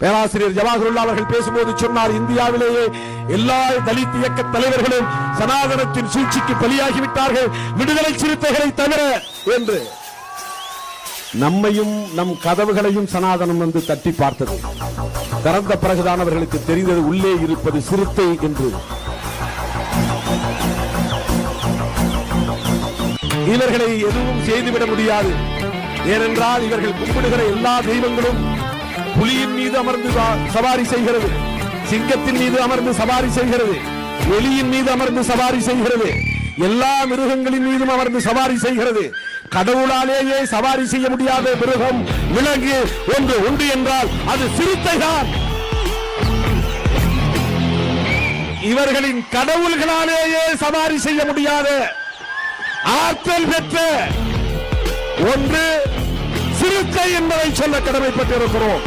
பேராசிரியர் ஜவாஹருல்லா அவர்கள் பேசும்போது சொன்னார், இந்தியாவிலேயே எல்லா தலித் இயக்க தலைவர்களும் சனாதனத்தின் சூழ்ச்சிக்கு பலியாகிவிட்டார்கள், விடுதலை சிறுத்தைகளை தவிர என்று. நம்மையும் நம் கதவுகளையும் சனாதனம் வந்து தட்டி பார்த்தது. திறந்த பிறகுதான் அவர்களுக்கு தெரிந்தது உள்ளே இருப்பது சிறுத்தை என்று. இவர்களை எதுவும் செய்துவிட முடியாது. ஏனென்றால் இவர்கள் கும்பிடுகிற எல்லா தெய்வங்களும் புலியின் மீது அமர்ந்து சவாரி செய்கிறது, சிங்கத்தின் மீது அமர்ந்து சவாரி செய்கிறது, எலியின் மீது அமர்ந்து சவாரி செய்கிறது, எல்லா மிருகங்களின் மீதும் அமர்ந்து சவாரி செய்கிறது. கடவுளாலேயே சவாரி செய்ய முடியாத மிருகம் விலங்கு ஒன்று உண்டு என்றால் அது சிறுத்தைதான். இவர்களின் கடவுள்களாலேயே சவாரி செய்ய முடியாத ஆற்றல் பெற்ற ஒன்று சிறுத்தை என்பதை சொல்ல கடமைப்பட்டிருக்கிறோம்.